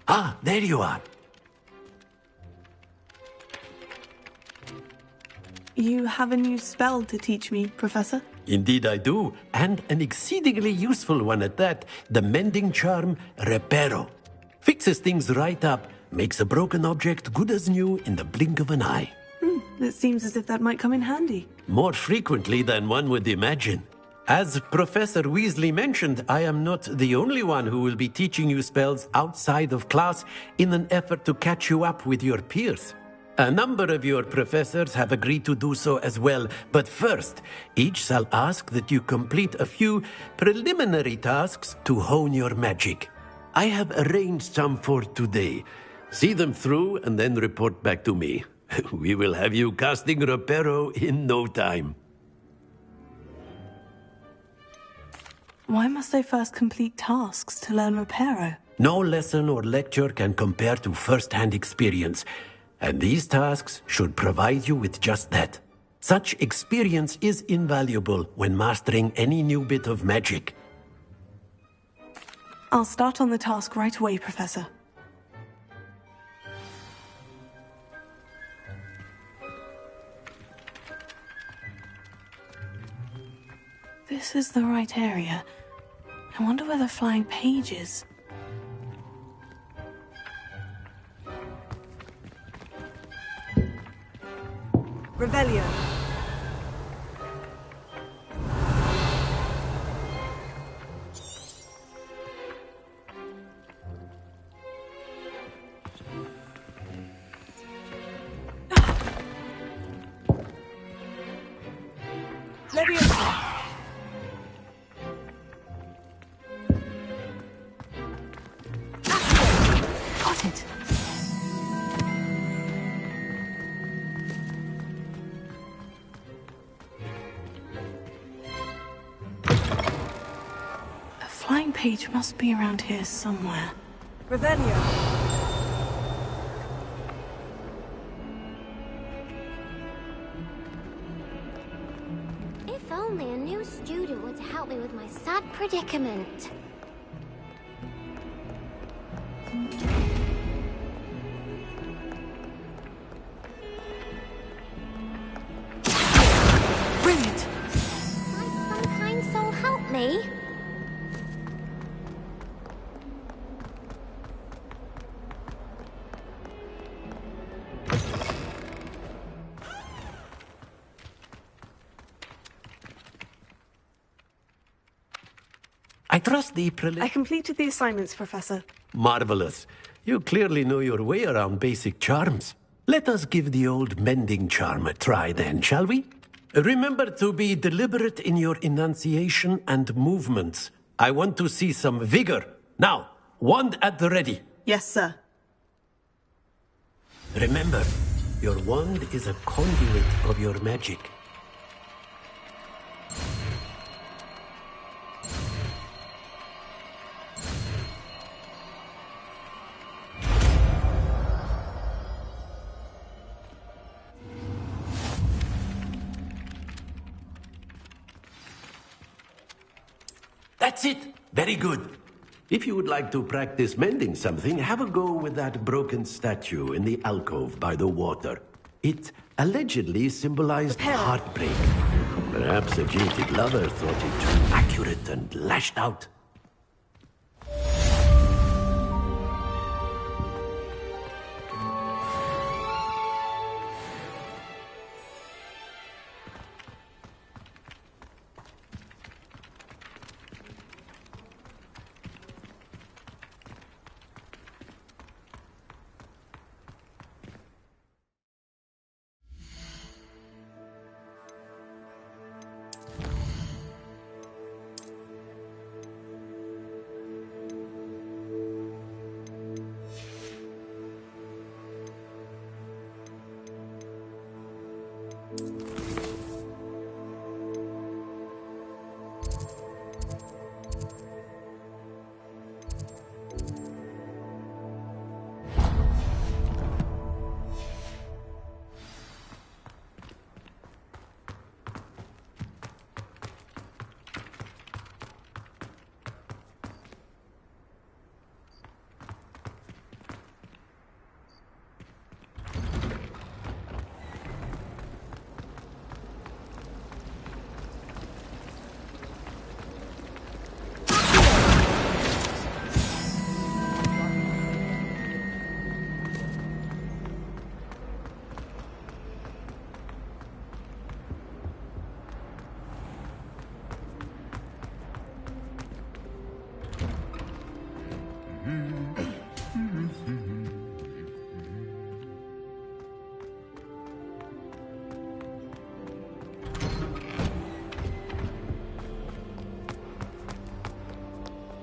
Ah, there you are. You have a new spell to teach me, Professor? Indeed I do, and an exceedingly useful one at that. The mending charm, Reparo. Fixes things right up, makes a broken object good as new in the blink of an eye. It seems as if that might come in handy. More frequently than one would imagine. As Professor Weasley mentioned, I am not the only one who will be teaching you spells outside of class in an effort to catch you up with your peers. A number of your professors have agreed to do so as well, but first, each shall ask that you complete a few preliminary tasks to hone your magic. I have arranged some for today. See them through and then report back to me. We will have you casting Reparo in no time. Why must I first complete tasks to learn Reparo? No lesson or lecture can compare to first-hand experience, and these tasks should provide you with just that. Such experience is invaluable when mastering any new bit of magic. I'll start on the task right away, Professor. This is the right area. I wonder where the flying page is. Revelio. Leviosa. Got it. A flying page must be around here somewhere. Revelio. If only a new student were to help me with my sad predicament. Brilliant. Might some kind soul help me? I trust the I completed the assignments, Professor. Marvelous. You clearly know your way around basic charms. Let us give the old mending charm a try then, shall we? Remember to be deliberate in your enunciation and movements. I want to see some vigor. Now, wand at the ready. Yes, sir. Remember, your wand is a conduit of your magic. That's it. Very good. If you would like to practice mending something, have a go with that broken statue in the alcove by the water. It allegedly symbolized heartbreak. Perhaps a jilted lover thought it too accurate and lashed out.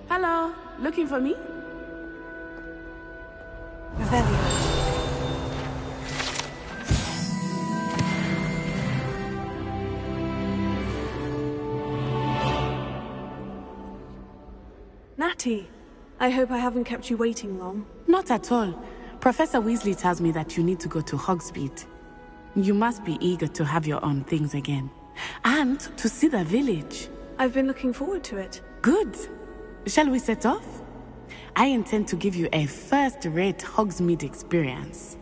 Hello, looking for me? Natty, I hope I haven't kept you waiting long. Not at all. Professor Weasley tells me that you need to go to Hogsmeade. You must be eager to have your own things again. And to see the village. I've been looking forward to it. Good. Shall we set off? I intend to give you a first-rate Hogsmeade experience.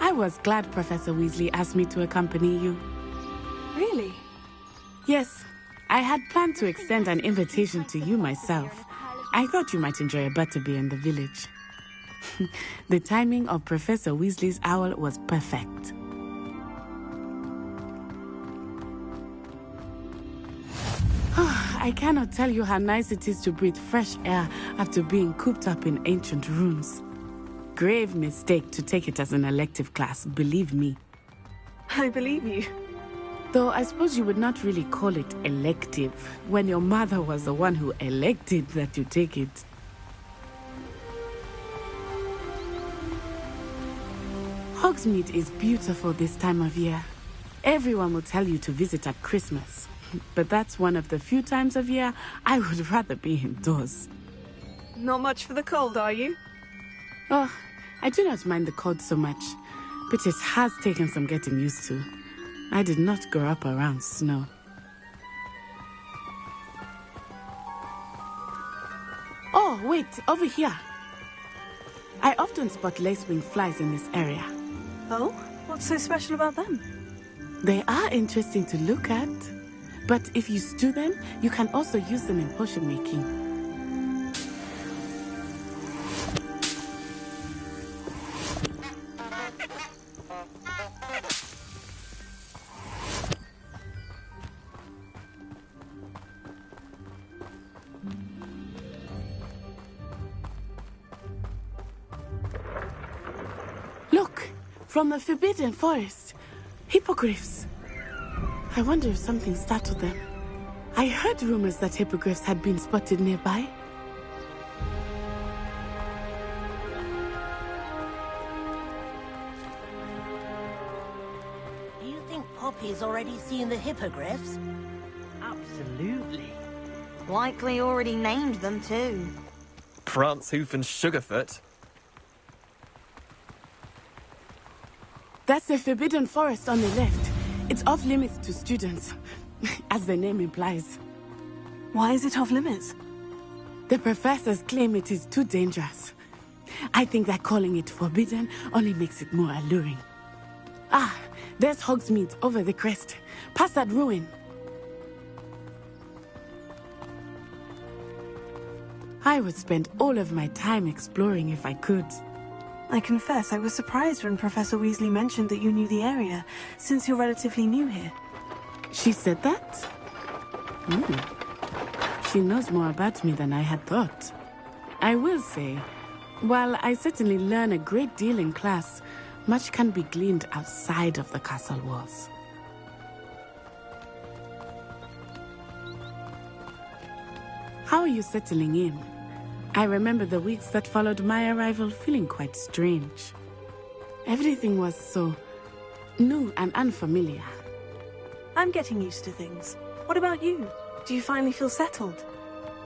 I was glad Professor Weasley asked me to accompany you. Really? Yes, I had planned to extend an invitation to you myself. I thought you might enjoy a butterbeer in the village. The timing of Professor Weasley's owl was perfect. I cannot tell you how nice it is to breathe fresh air after being cooped up in ancient rooms. Grave mistake to take it as an elective class, believe me. I believe you. Though I suppose you would not really call it elective when your mother was the one who elected that you take it. Hogsmeade is beautiful this time of year. Everyone will tell you to visit at Christmas. But that's one of the few times of year I would rather be indoors. Not much for the cold, are you? Oh, I do not mind the cold so much, but it has taken some getting used to. I did not grow up around snow. Oh, wait, over here. I often spot lacewing flies in this area. Oh? What's so special about them? They are interesting to look at, but if you stew them, you can also use them in potion making. Look, from the Forbidden Forest, hippogriffs. I wonder if something startled them. I heard rumors that hippogriffs had been spotted nearby. Do you think Poppy's already seen the hippogriffs? Absolutely. Likely already named them too. Prancehoof and Sugarfoot. That's the Forbidden Forest on the left. It's off limits to students, as the name implies. Why is it off limits? The professors claim it is too dangerous. I think that calling it forbidden only makes it more alluring. Ah, there's Hogsmeade over the crest. Past that ruin. I would spend all of my time exploring if I could. I confess I was surprised when Professor Weasley mentioned that you knew the area, since you're relatively new here. She said that? She knows more about me than I had thought. I will say, while I certainly learn a great deal in class, much can be gleaned outside of the castle walls. How are you settling in? I remember the weeks that followed my arrival feeling quite strange. Everything was so new and unfamiliar. I'm getting used to things. What about you? Do you finally feel settled?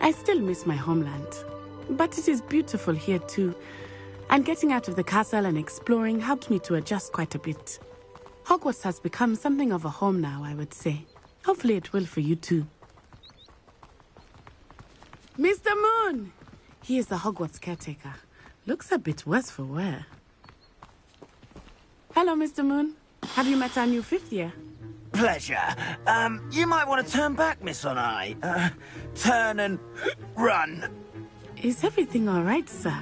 I still miss my homeland, but it is beautiful here too. And getting out of the castle and exploring helped me to adjust quite a bit. Hogwarts has become something of a home now, I would say. Hopefully it will for you too. Mr. Moon! He is the Hogwarts caretaker. Looks a bit worse for wear. Hello, Mr. Moon. Have you met our new fifth year? Pleasure. You might want to turn back, Miss Onai. Turn and run. Is everything all right, sir?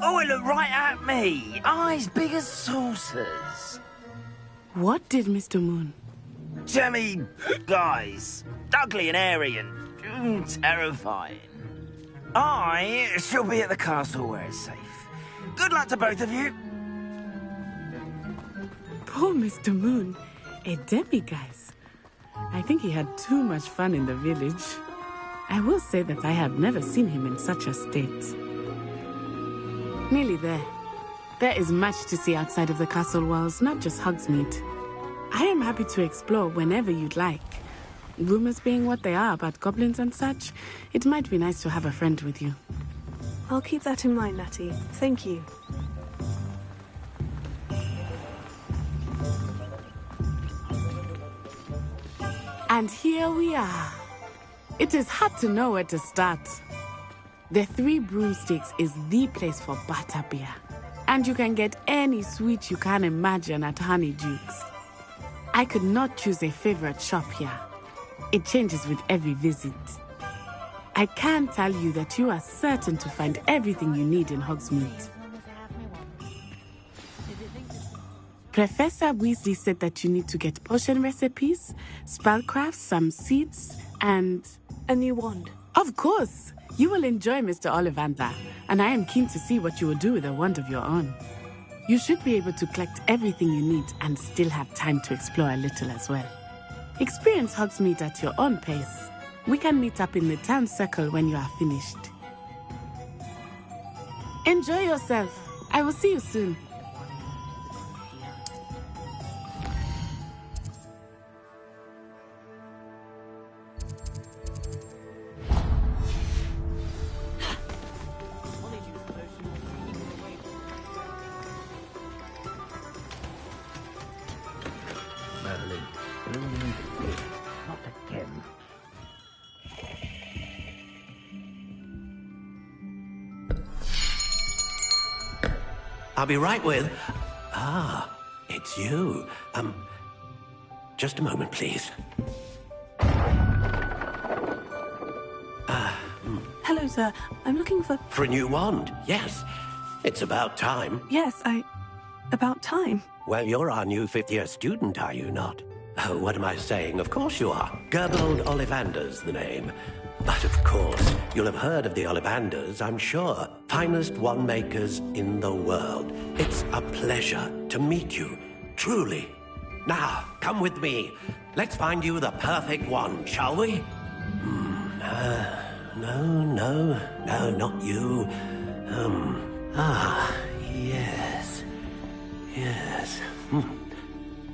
Oh, it looked right at me. Eyes big as saucers. What did Mr. Moon? Jemmy, guys. Ugly and airy and terrifying. I shall be at the castle where it's safe. Good luck to both of you. Poor Mr. Moon. A demiguise. I think he had too much fun in the village. I will say that I have never seen him in such a state. Nearly there. There is much to see outside of the castle walls, not just Hogsmeade. I am happy to explore whenever you'd like. Rumors being what they are about goblins and such, it might be nice to have a friend with you. I'll keep that in mind, Natty. Thank you. And here we are. It is hard to know where to start. The Three Broomsticks is the place for butterbeer. And you can get any sweet you can imagine at Honeydukes. I could not choose a favorite shop here. It changes with every visit. I can tell you that you are certain to find everything you need in Hogsmeade. Professor Weasley said that you need to get potion recipes, spellcrafts, some seeds, and... a new wand. Of course! You will enjoy Mr. Ollivander, and I am keen to see what you will do with a wand of your own. You should be able to collect everything you need and still have time to explore a little as well. Experience Hogsmeade at your own pace. We can meet up in the town circle when you are finished. Enjoy yourself. I will see you soon. I'll be right with... Ah, it's you. Just a moment, please. Hello, sir. I'm looking for... For a new wand, yes. It's about time. Yes, about time. Well, you're our new fifth-year student, are you not? Oh, what am I saying? Of course you are. Gerbold Ollivander's the name. But of course, you'll have heard of the Ollivanders, I'm sure. Finest wand makers in the world. It's a pleasure to meet you, truly. Now, come with me. Let's find you the perfect wand, shall we? No, not you. Yes.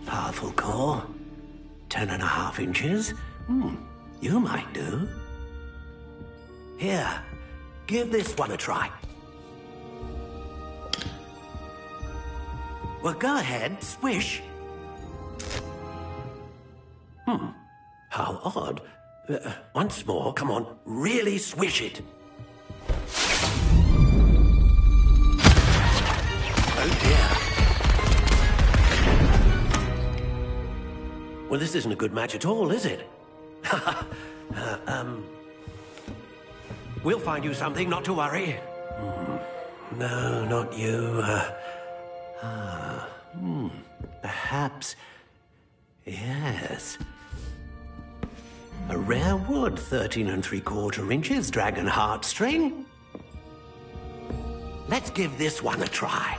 Powerful core. 10.5 inches. You might do. Here, give this one a try. Well, go ahead, swish. How odd. Once more, come on, really swish it. Oh dear. Well, this isn't a good match at all, is it? We'll find you something, not to worry. No, not you. Perhaps... Yes. A rare wood, 13 3/4 inches, dragon heartstring. Let's give this one a try.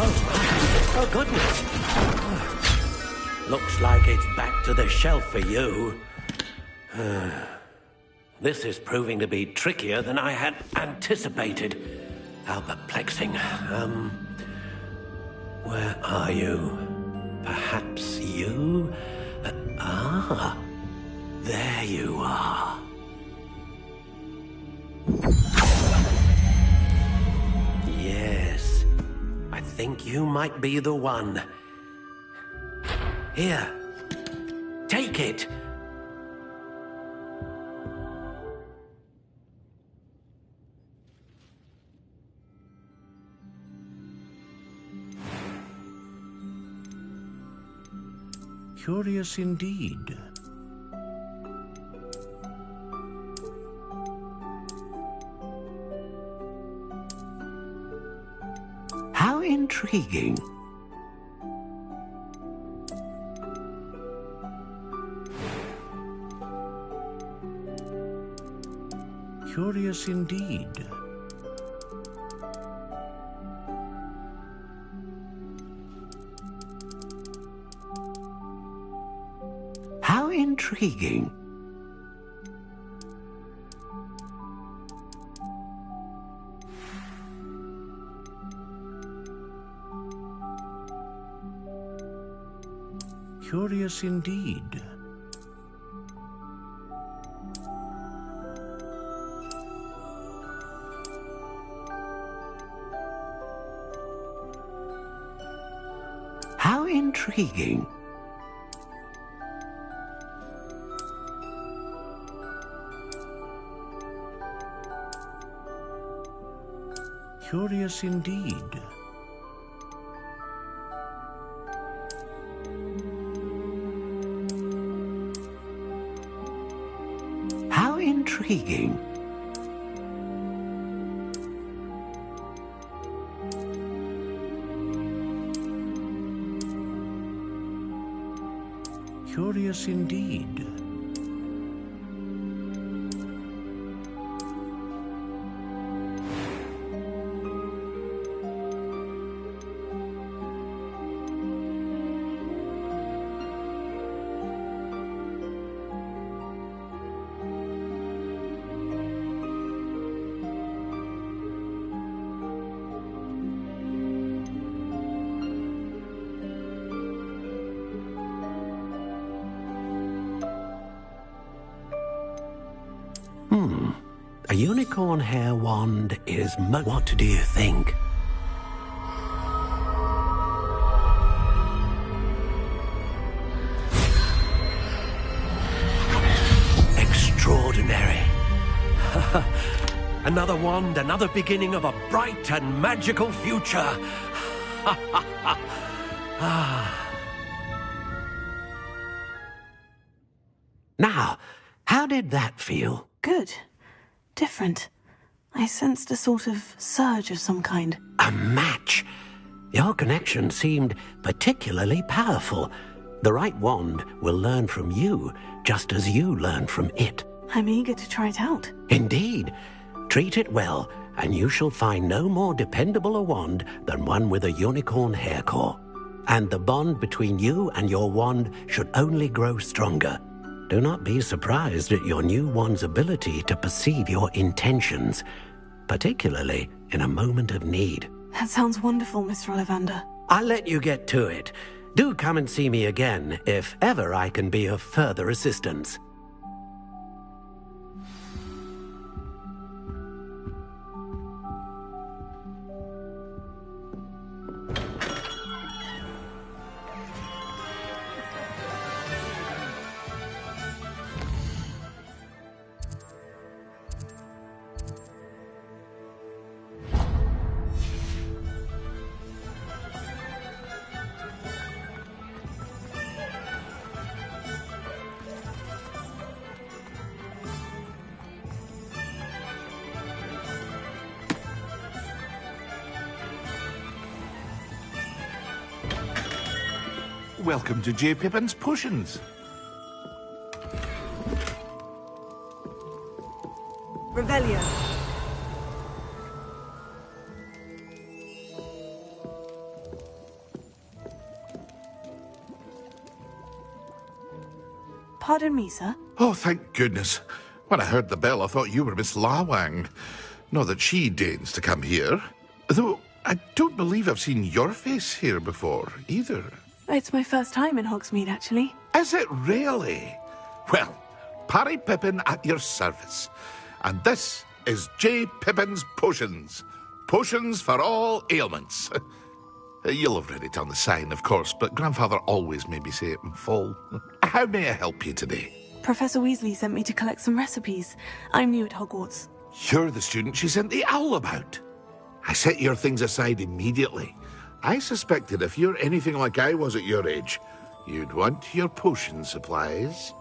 Oh, goodness. Looks like it's back to the shelf for you. This is proving to be trickier than I had anticipated. How perplexing. Where are you? Perhaps you? There you are. Yes, I think you might be the one. Here, take it. Curious indeed. How intriguing. Curious indeed. How intriguing. Curious indeed. How intriguing. Curious indeed. How intriguing. Curious indeed. A unicorn hair wand is what do you think? Extraordinary. Another wand, another beginning of a bright and magical future. Now, how did that feel? Good. Different. I sensed a sort of surge of some kind. A match. Your connection seemed particularly powerful. The right wand will learn from you, just as you learn from it. I'm eager to try it out. Indeed. Treat it well, and you shall find no more dependable a wand than one with a unicorn hair core. And the bond between you and your wand should only grow stronger. Do not be surprised at your new wand's ability to perceive your intentions, particularly in a moment of need. That sounds wonderful, Mr. Ollivander. I'll let you get to it. Do come and see me again if ever I can be of further assistance. Welcome to J. Pippin's Potions. Revelio. Pardon me, sir. Oh, thank goodness. When I heard the bell, I thought you were Miss Lawang. Not that she deigns to come here. Though I don't believe I've seen your face here before, either. It's my first time in Hogsmeade, actually. Is it really? Well, Parry Pippin at your service. And this is J. Pippin's Potions. Potions for all ailments. You'll have read it on the sign, of course, but Grandfather always made me say it in full. How may I help you today? Professor Weasley sent me to collect some recipes. I'm new at Hogwarts. You're the student she sent the owl about. I set your things aside immediately. I suspected if you're anything like I was at your age, you'd want your potion supplies.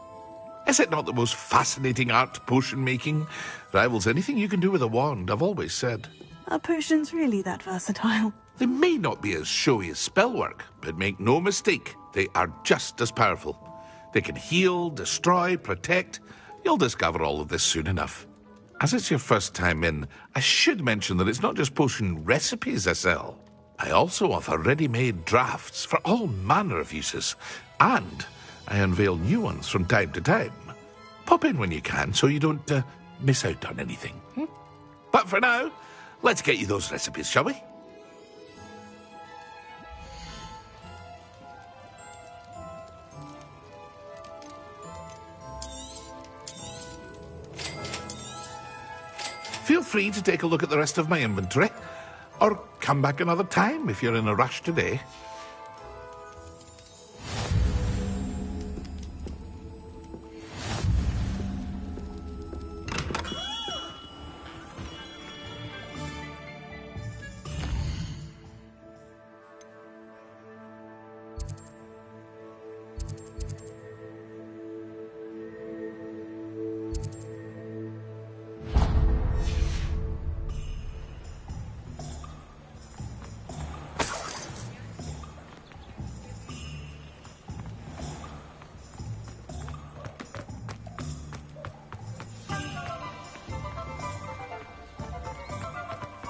Is it not the most fascinating art, potion making? Rivals anything you can do with a wand, I've always said. Are potions really that versatile? They may not be as showy as spellwork, but make no mistake, they are just as powerful. They can heal, destroy, protect. You'll discover all of this soon enough. As it's your first time in, I should mention that it's not just potion recipes I sell. I also offer ready-made drafts for all manner of uses, and I unveil new ones from time to time. Pop in when you can so you don't miss out on anything. But for now, let's get you those recipes, shall we? Feel free to take a look at the rest of my inventory. Or come back another time if you're in a rush today.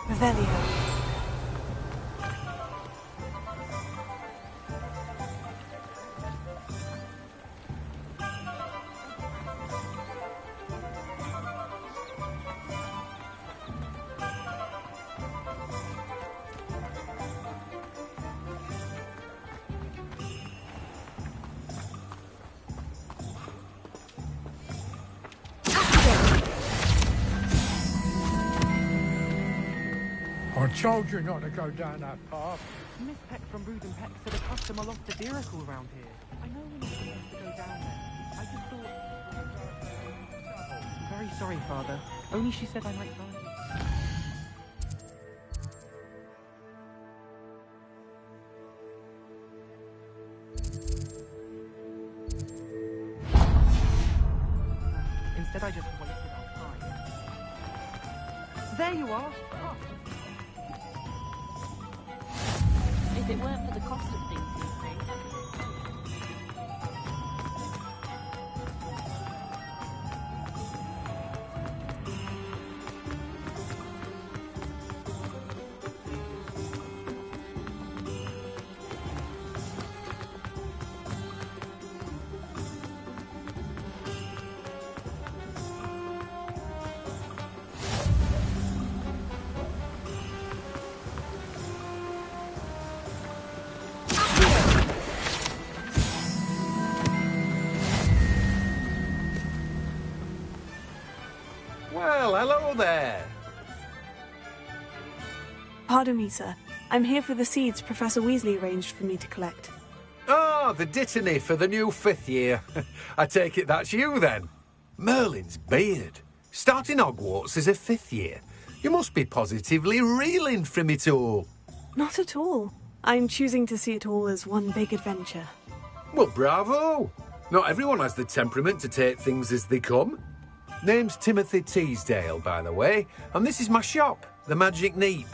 Revelio. I told you not to go down that path. Miss Peck from Brood and Peck said a customer lost a miracle around here. I know we're not supposed to go down there. I just thought... Very sorry, Father. Only she said I might find you. Instead, I just wasted our time. There you are! Oh. If it weren't for the cost of things these days, Hello there. Pardon me, sir. I'm here for the seeds Professor Weasley arranged for me to collect. Oh, the dittany for the new 5th year. I take it that's you, then. Merlin's beard. Starting Hogwarts as a 5th year. You must be positively reeling from it all. Not at all. I'm choosing to see it all as one big adventure. Well, bravo. Not everyone has the temperament to take things as they come. Name's Timothy Teasdale, by the way, and this is my shop, the Magic Neep.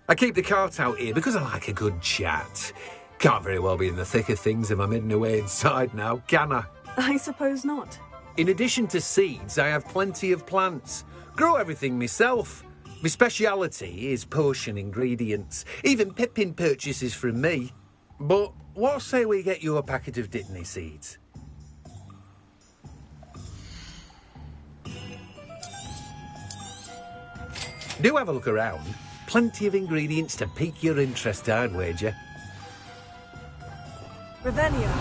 I keep the cart out here because I like a good chat. Can't very well be in the thick of things if I'm hidden away inside now, can I? I suppose not. In addition to seeds, I have plenty of plants. Grow everything myself. My speciality is potion ingredients. Even Pippin purchases from me. But what say we get you a packet of dittany seeds? Do have a look around. Plenty of ingredients to pique your interest, I'd wager. Revelio.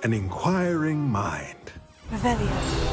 An inquiring mind. Revelio.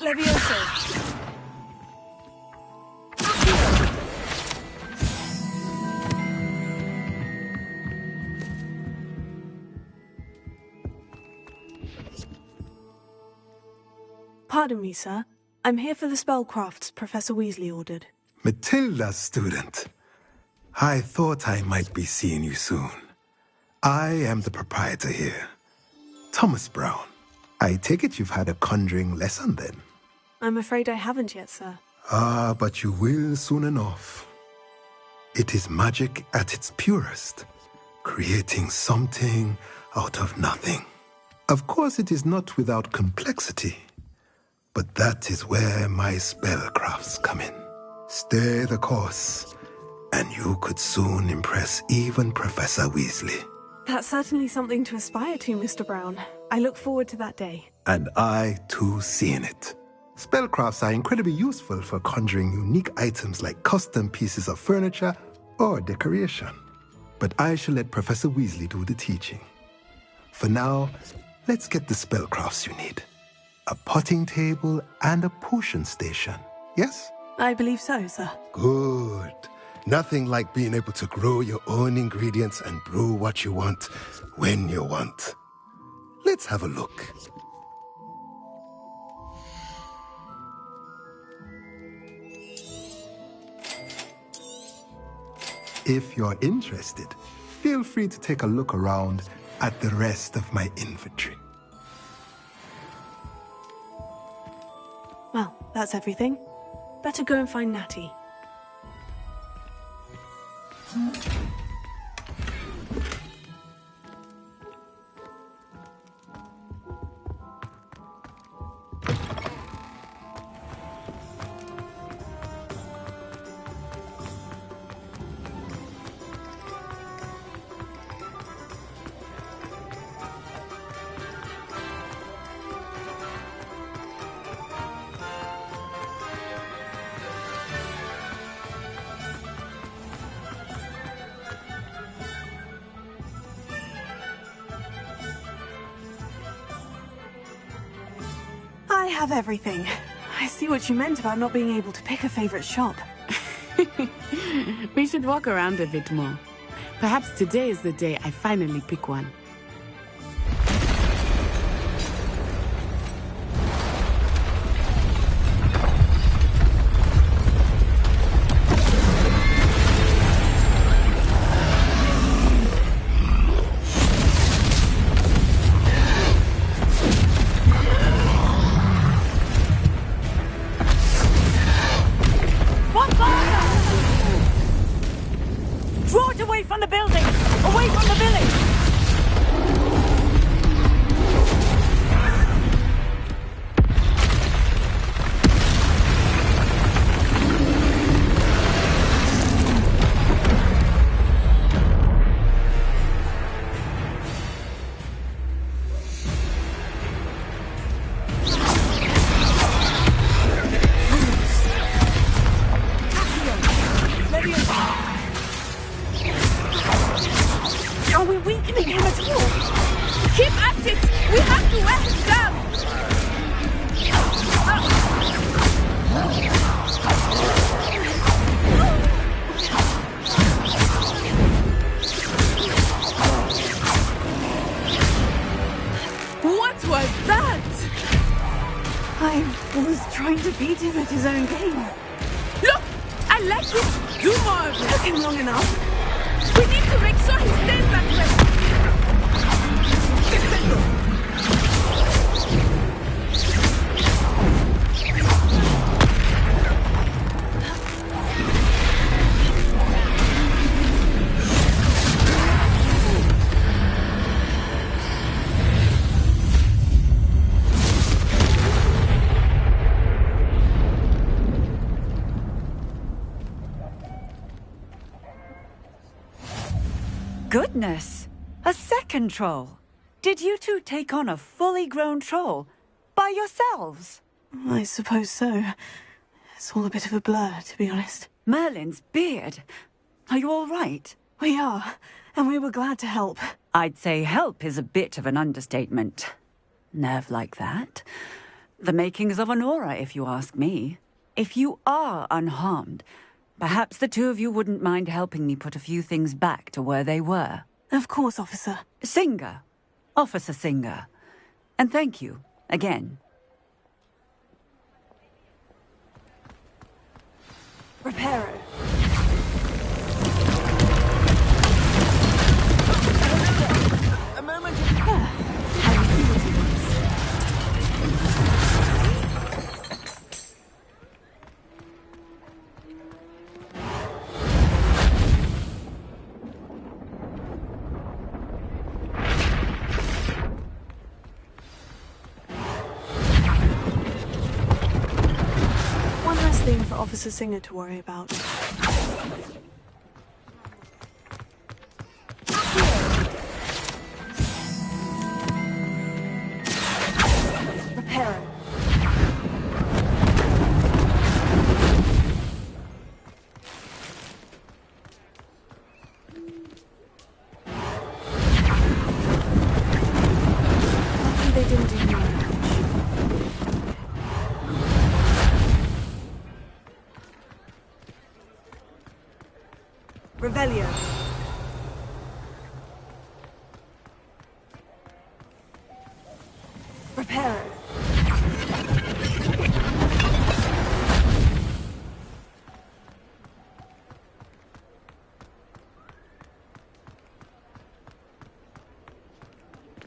Levioso. Pardon me, sir. I'm here for the spellcrafts Professor Weasley ordered. Matilda's student. I thought I might be seeing you soon. I am the proprietor here, Thomas Brown. I take it you've had a conjuring lesson then? I'm afraid I haven't yet, sir. Ah, but you will soon enough. It is magic at its purest, creating something out of nothing. Of course, it is not without complexity, but that is where my spellcrafts come in. Stay the course, and you could soon impress even Professor Weasley. That's certainly something to aspire to, Mr. Brown. I look forward to that day. And I, too, seeing it. Spellcrafts are incredibly useful for conjuring unique items like custom pieces of furniture or decoration. But I shall let Professor Weasley do the teaching. For now, let's get the spellcrafts you need. A potting table and a potion station, yes? I believe so, sir. Good. Nothing like being able to grow your own ingredients and brew what you want when you want. Let's have a look. If you're interested, feel free to take a look around at the rest of my inventory. Well, that's everything. Better go and find Natty. I have everything. I see what you meant about not being able to pick a favorite shop. We should walk around a bit more. Perhaps today is the day I finally pick one. Draw it away from the building! Away from the village! Are we weakening him at all? Keep at it! We have to wear him down! What was that? I was trying to beat him at his own game. Look! I like it! Do more of it! Took him long enough. We need to make sure he stays that way! Goodness! A second troll! Did you two take on a fully grown troll by yourselves? I suppose so. It's all a bit of a blur, to be honest. Merlin's beard. Are you all right? We are, and we were glad to help. I'd say help is a bit of an understatement. Nerve like that. The makings of an aura, if you ask me. If you are unharmed, perhaps the two of you wouldn't mind helping me put a few things back to where they were. Of course, officer. Singer. Officer Singer. And thank you, again. Reparo. A moment. I will see what he wants. One last thing for Officer Singer to worry about. Reparo. Lucky they didn't do more damage. Revelio. Reparo.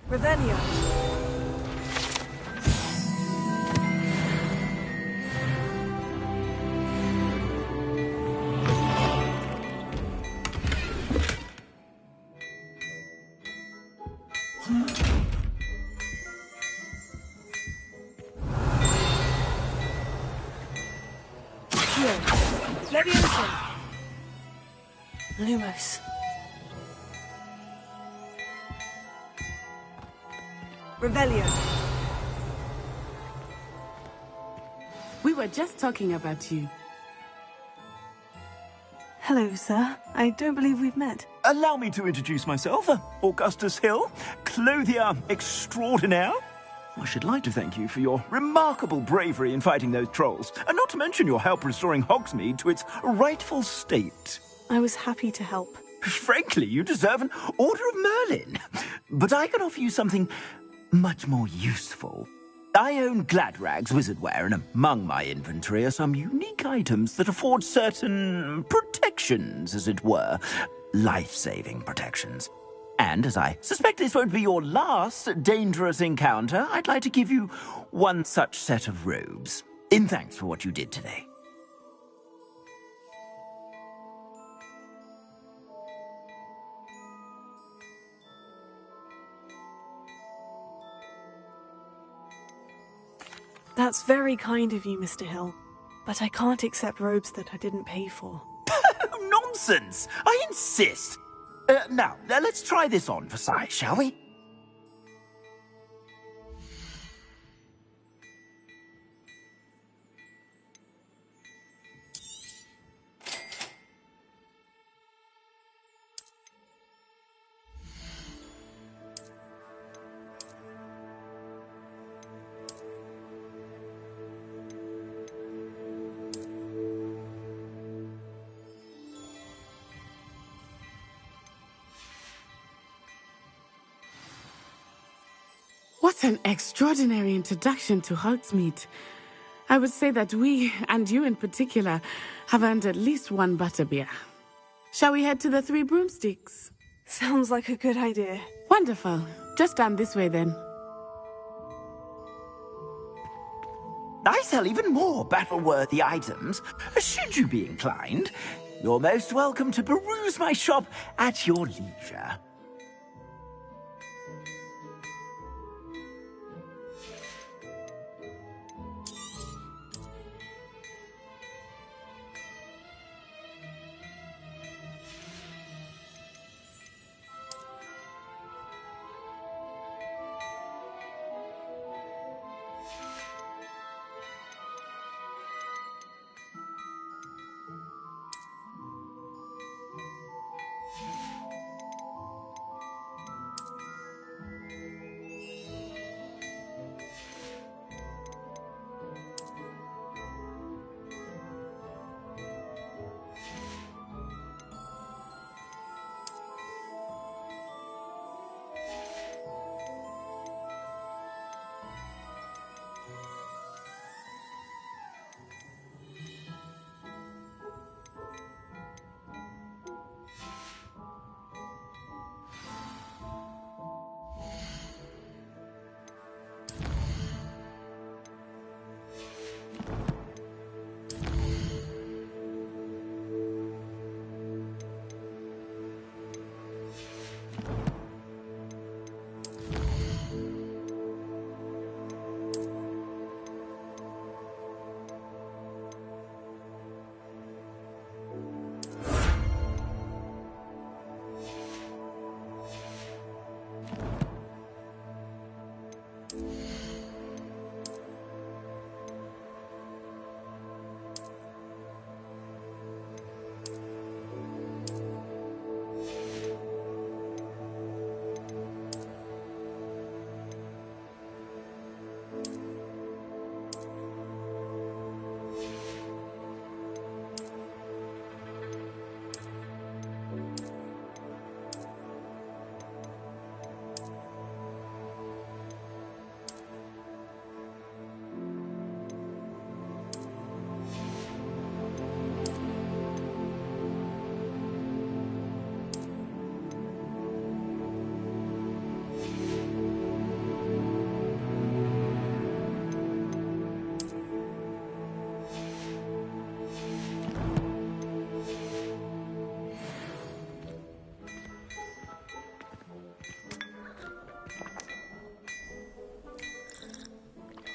Revelio. Leviosa. Lumos. Revelio. We were just talking about you. Hello, sir. I don't believe we've met. Allow me to introduce myself. Augustus Hill, clothier extraordinaire. I should like to thank you for your remarkable bravery in fighting those trolls, and not to mention your help restoring Hogsmeade to its rightful state. I was happy to help. Frankly, you deserve an Order of Merlin. But I can offer you something much more useful. I own Gladrag's wizardware, and among my inventory are some unique items that afford certain protections, as it were. Life-saving protections. And as I suspect this won't be your last dangerous encounter, I'd like to give you one such set of robes, in thanks for what you did today. That's very kind of you, Mr. Hill. But I can't accept robes that I didn't pay for. Nonsense! I insist! Now, let's try this on for size, shall we? What an extraordinary introduction to Hogsmeade. I would say that we, and you in particular, have earned at least one butterbeer. Shall we head to the Three Broomsticks? Sounds like a good idea. Wonderful. Just down this way then. I sell even more battle-worthy items. Should you be inclined, you're most welcome to peruse my shop at your leisure.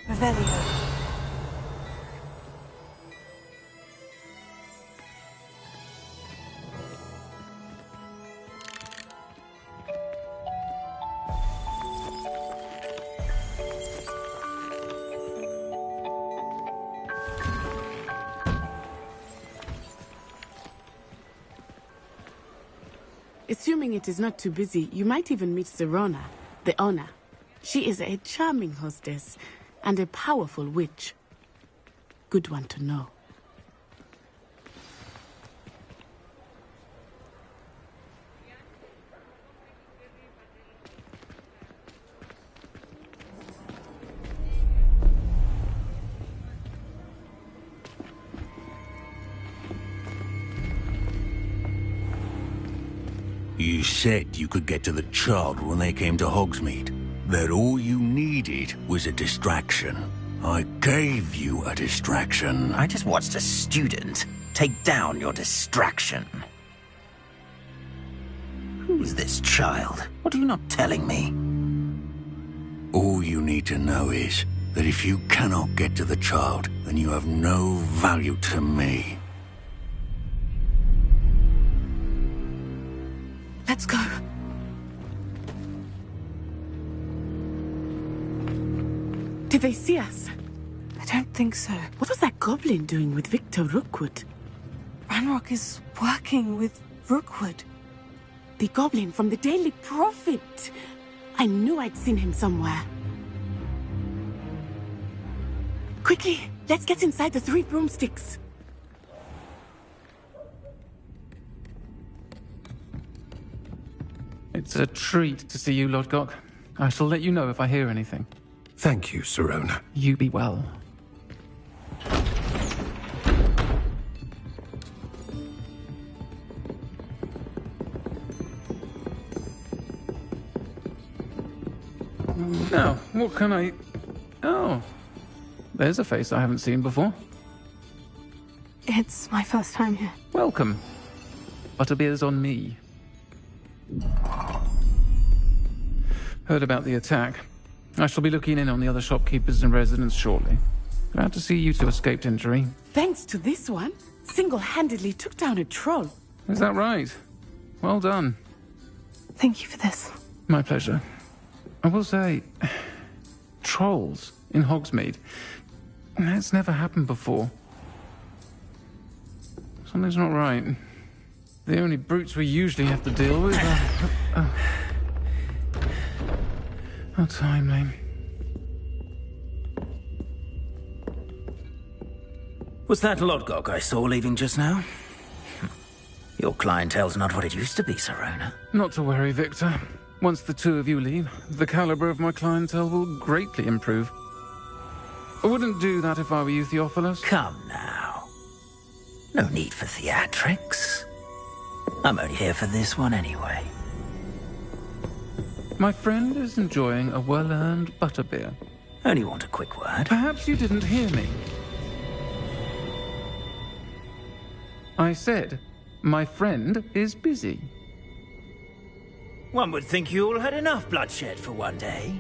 Revelio. Assuming it is not too busy, you might even meet Sirona, the owner. She is a charming hostess and a powerful witch. Good one to know. You said you could get to the child when they came to Hogsmeade. That all you needed was a distraction. I gave you a distraction. I just watched a student take down your distraction. Who's this child? What are you not telling me? All you need to know is that if you cannot get to the child, then you have no value to me. Let's go. Did they see us? I don't think so. What was that goblin doing with Victor Rookwood? Ranrock is working with Rookwood. The goblin from the Daily Prophet. I knew I'd seen him somewhere. Quickly, let's get inside the 3 broomsticks. It's a treat to see you, Lodgok. I shall let you know if I hear anything. Thank you, Sirona. You be well. Now, what can I... Oh, there's a face I haven't seen before. It's my first time here. Welcome. Butterbeer's on me. Heard about the attack. I shall be looking in on the other shopkeepers and residents shortly. Glad to see you two escaped injury. Thanks to this one, single-handedly took down a troll. Is that right? Well done. Thank you for this. My pleasure. I will say, trolls in Hogsmeade. That's never happened before. Something's not right. The only brutes we usually have to deal with are... How timely. Was that Lodgok I saw leaving just now? Your clientele's not what it used to be, Sirona. Not to worry, Victor. Once the two of you leave, the caliber of my clientele will greatly improve. I wouldn't do that if I were you, Theophilus. Come now. No need for theatrics. I'm only here for this one anyway. My friend is enjoying a well-earned butterbeer. Only want a quick word. Perhaps you didn't hear me. I said, my friend is busy. One would think you all had enough bloodshed for one day.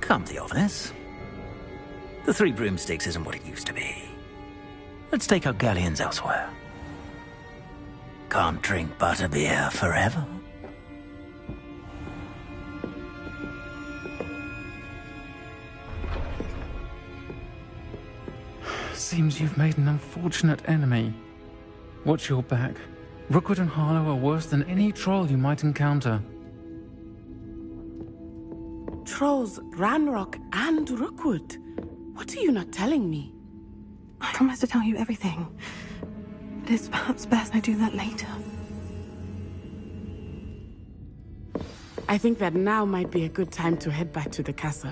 Come, Theophilus. The 3 broomsticks isn't what it used to be. Let's take our galleons elsewhere. Can't drink butterbeer forever. Seems you've made an unfortunate enemy. Watch your back. Rookwood and Harlow are worse than any troll you might encounter. Trolls, Ranrock, and Rookwood. What are you not telling me? I promise to tell you everything. But it's perhaps best I do that later. I think that now might be a good time to head back to the castle.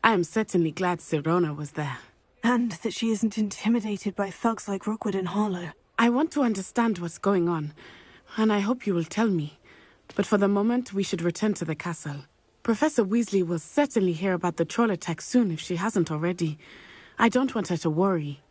I am certainly glad Sirona was there. And that she isn't intimidated by thugs like Rookwood and Harlow. I want to understand what's going on, and I hope you will tell me. But for the moment, we should return to the castle. Professor Weasley will certainly hear about the troll attack soon if she hasn't already. I don't want her to worry.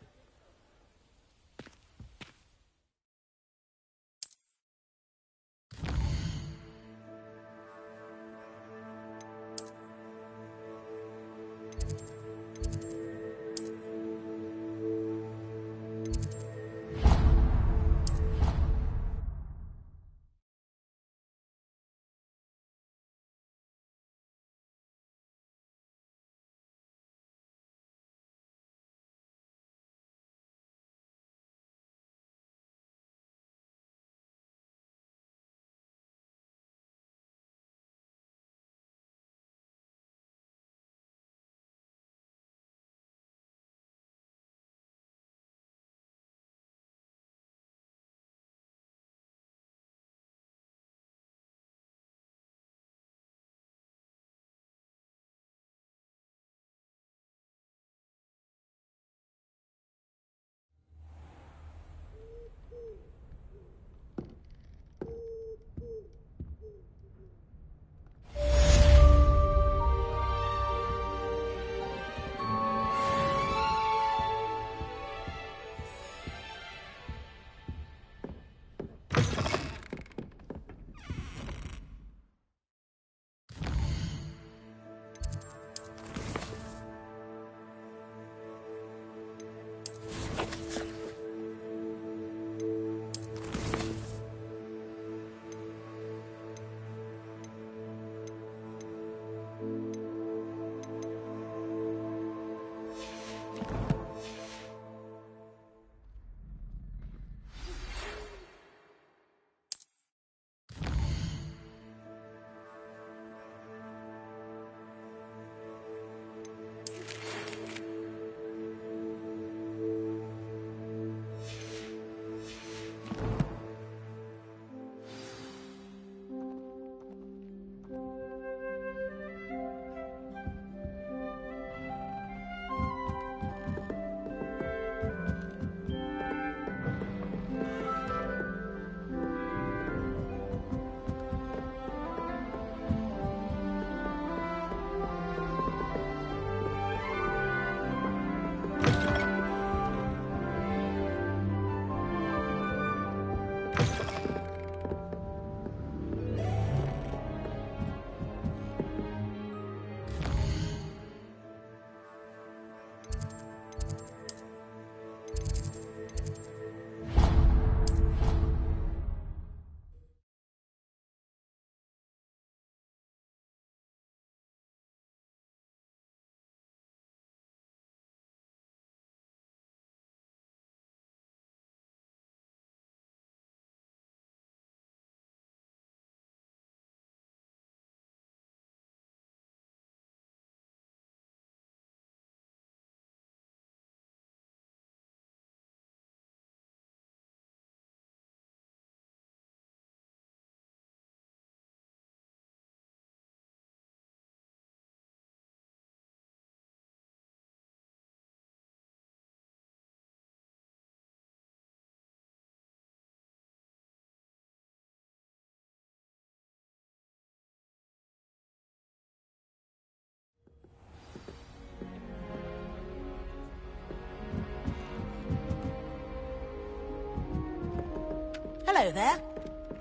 Hello there.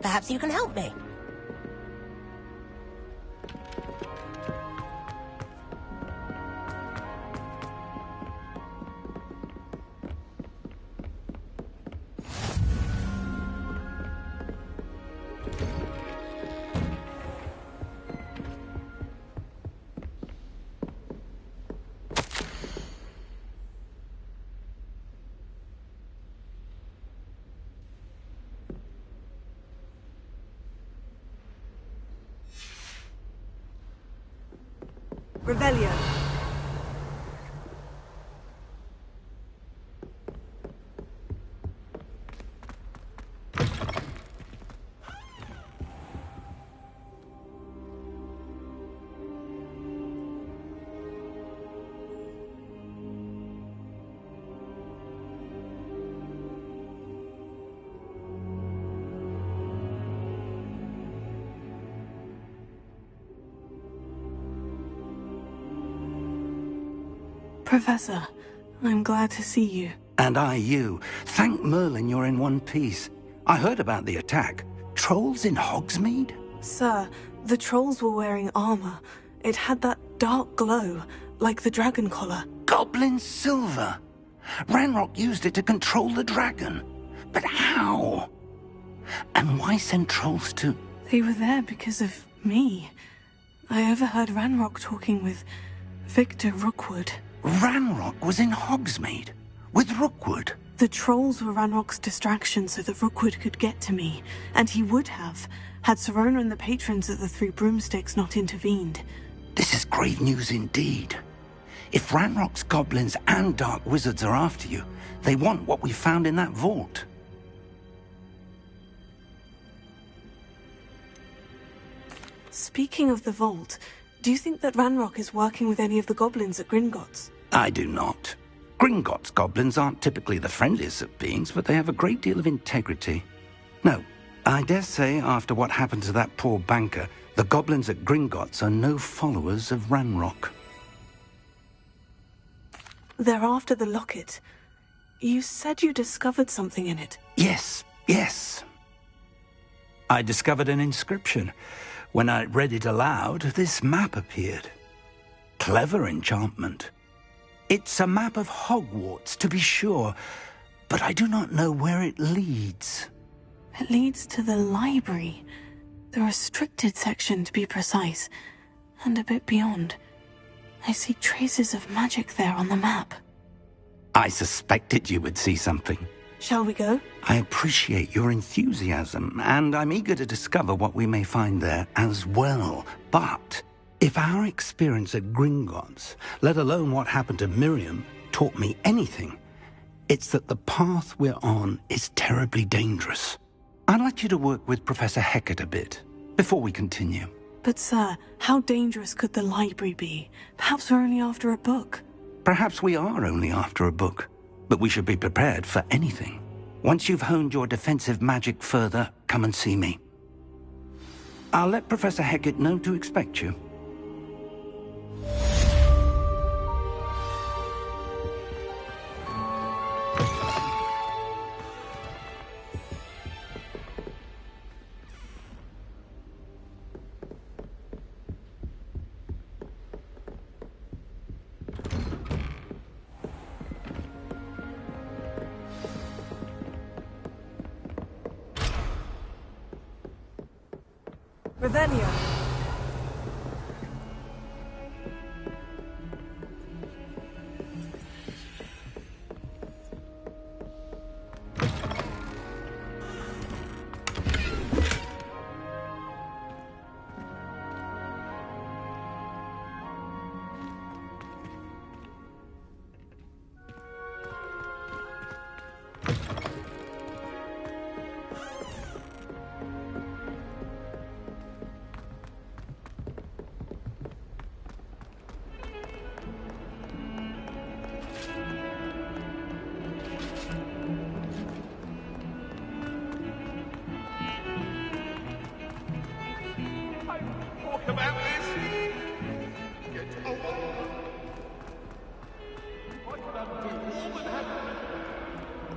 Perhaps you can help me. Revelio. Professor, I'm glad to see you. And I you. Thank Merlin you're in one piece. I heard about the attack. Trolls in Hogsmeade? Sir, the trolls were wearing armor. It had that dark glow, like the dragon collar. Goblin silver. Ranrock used it to control the dragon. But how? And why send trolls to... They were there because of me. I overheard Ranrock talking with Victor Rookwood. Ranrock was in Hogsmeade? With Rookwood? The trolls were Ranrock's distraction so that Rookwood could get to me. And he would have, had Serona and the patrons at the Three Broomsticks not intervened. This is grave news indeed. If Ranrock's goblins and dark wizards are after you, they want what we found in that vault. Speaking of the vault, do you think that Ranrock is working with any of the goblins at Gringotts? I do not. Gringotts goblins aren't typically the friendliest of beings, but they have a great deal of integrity. No, I dare say after what happened to that poor banker, the goblins at Gringotts are no followers of Ranrock. They're after the locket. You said you discovered something in it. Yes. I discovered an inscription. When I read it aloud, this map appeared. Clever enchantment. It's a map of Hogwarts, to be sure, but I do not know where it leads. It leads to the library. The restricted section, to be precise, and a bit beyond. I see traces of magic there on the map. I suspected you would see something. Shall we go? I appreciate your enthusiasm, and I'm eager to discover what we may find there as well. But if our experience at Gringotts, let alone what happened to Miriam, taught me anything, it's that the path we're on is terribly dangerous. I'd like you to work with Professor Hecat a bit before we continue. But sir, how dangerous could the library be? Perhaps we're only after a book. Perhaps we are only after a book. But we should be prepared for anything. Once you've honed your defensive magic further, come and see me. I'll let Professor Hecat know to expect you. Revelio.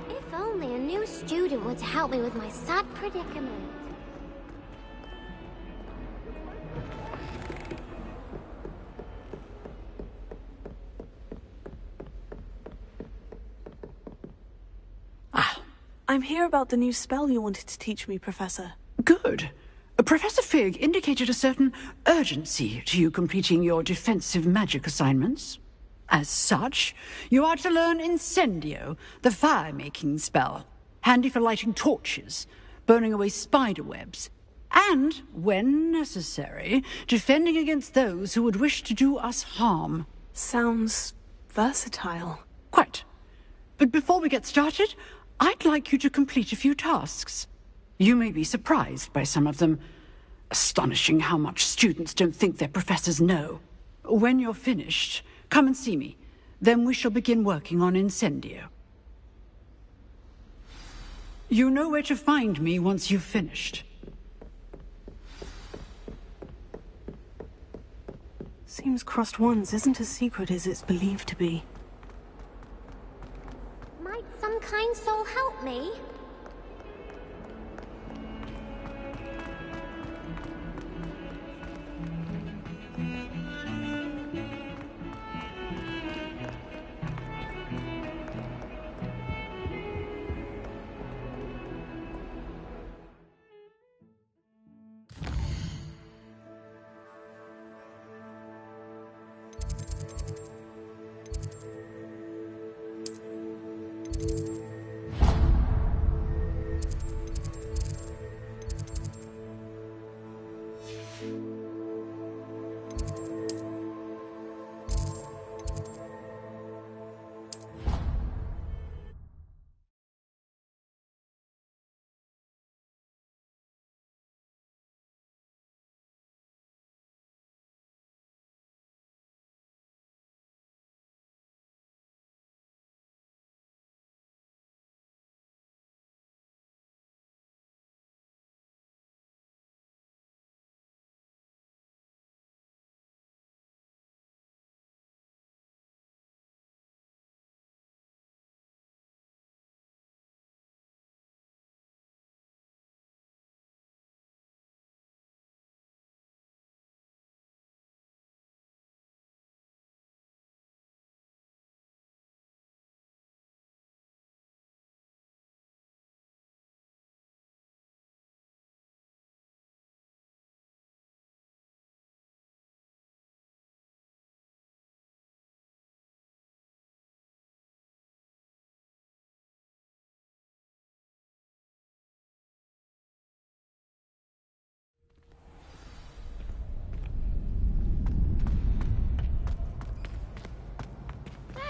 If only a new student were to help me with my sad predicament. I'm here about the new spell you wanted to teach me, Professor. Good. Professor Fig indicated a certain urgency to you completing your defensive magic assignments. As such, you are to learn Incendio, the fire-making spell, handy for lighting torches, burning away spider webs, and, when necessary, defending against those who would wish to do us harm. Sounds versatile. Quite. But before we get started, I'd like you to complete a few tasks. You may be surprised by some of them. Astonishing how much students don't think their professors know. When you're finished, come and see me. Then we shall begin working on Incendio. You know where to find me once you've finished. Seems Crossed Wands isn't as secret as it's believed to be. Might some kind soul help me?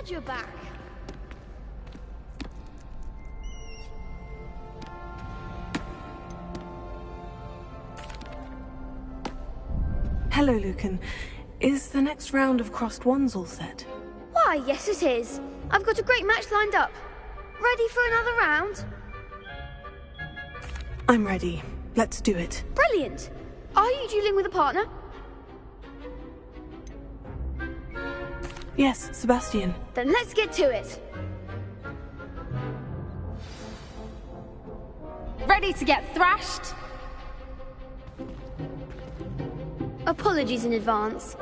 Glad you're back. Hello, Lucan. Is the next round of Crossed Wands all set? Why, yes it is. I've got a great match lined up. Ready for another round? I'm ready. Let's do it. Brilliant. Are you dueling with a partner? Yes, Sebastian. Then let's get to it. Ready to get thrashed? Apologies in advance.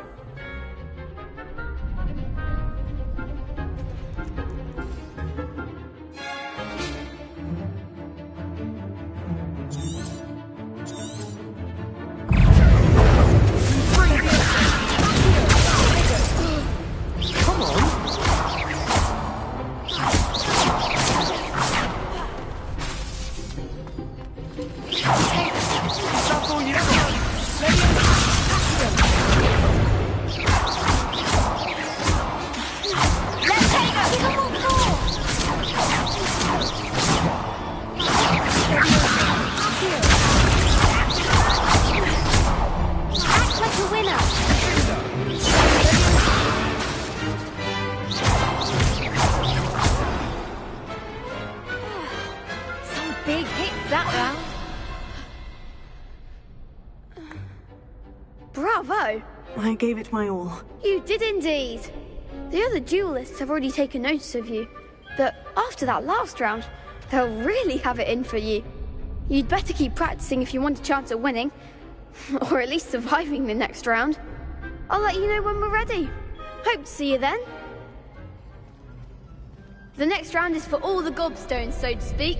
that round. Bravo! I gave it my all. You did indeed. The other duelists have already taken notice of you, but after that last round, they'll really have it in for you. You'd better keep practicing if you want a chance at winning, or at least surviving the next round. I'll let you know when we're ready. Hope to see you then. The next round is for all the gobstones, so to speak.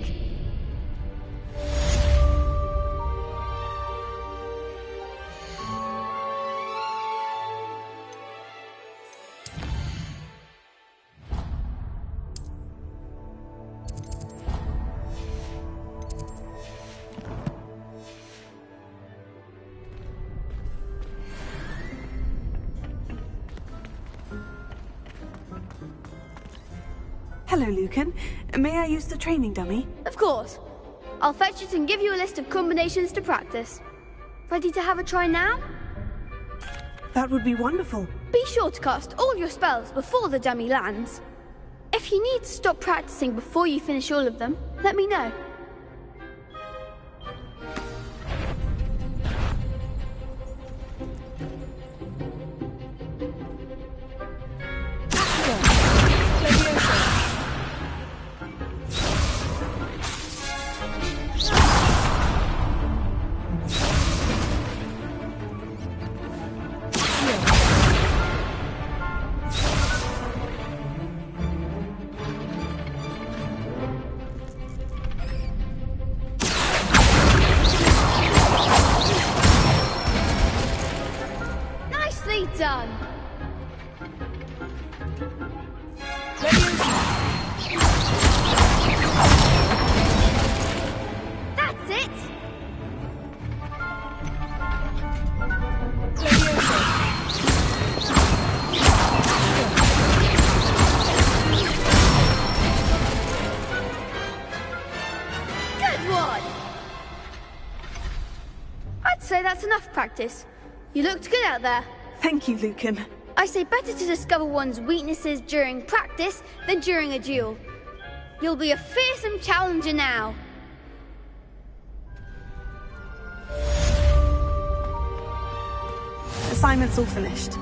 Hello, Lucan. May I use the training dummy? Of course. I'll fetch it and give you a list of combinations to practice. Ready to have a try now? That would be wonderful. Be sure to cast all your spells before the dummy lands. If you need to stop practicing before you finish all of them, let me know. Done. That's it. Good one. I'd say that's enough practice. You looked good out there. Thank you, Lucan. I say better to discover one's weaknesses during practice than during a duel. You'll be a fearsome challenger now. Assignment's all finished.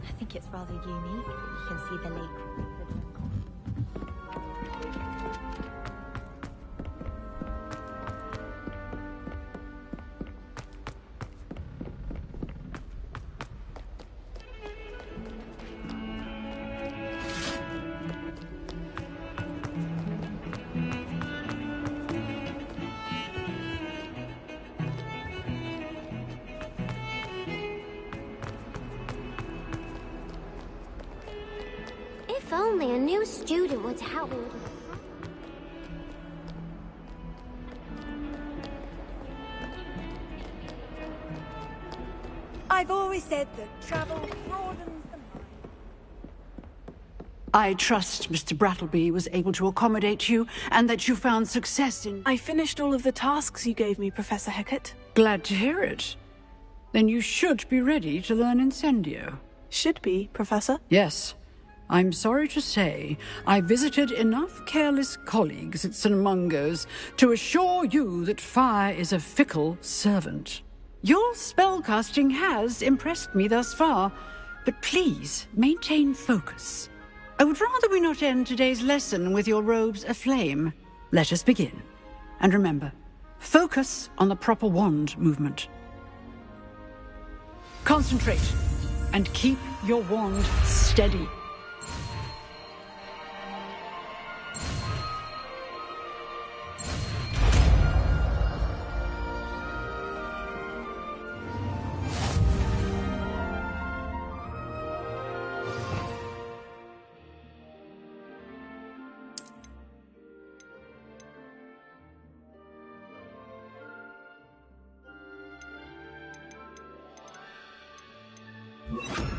I think it's rather unique. You can see the lake. If only a new student were to help me with my... I've always said that travel broadens the mind. I trust Mr. Brattleby was able to accommodate you, and that you found success in... I finished all of the tasks you gave me, Professor Hecat. Glad to hear it. Then you should be ready to learn Incendio. Should be, Professor? Yes. I'm sorry to say, I visited enough careless colleagues at St. Mungo's to assure you that fire is a fickle servant. Your spellcasting has impressed me thus far, but please maintain focus. I would rather we not end today's lesson with your robes aflame. Let us begin. And remember, focus on the proper wand movement. Concentrate, and keep your wand steady. You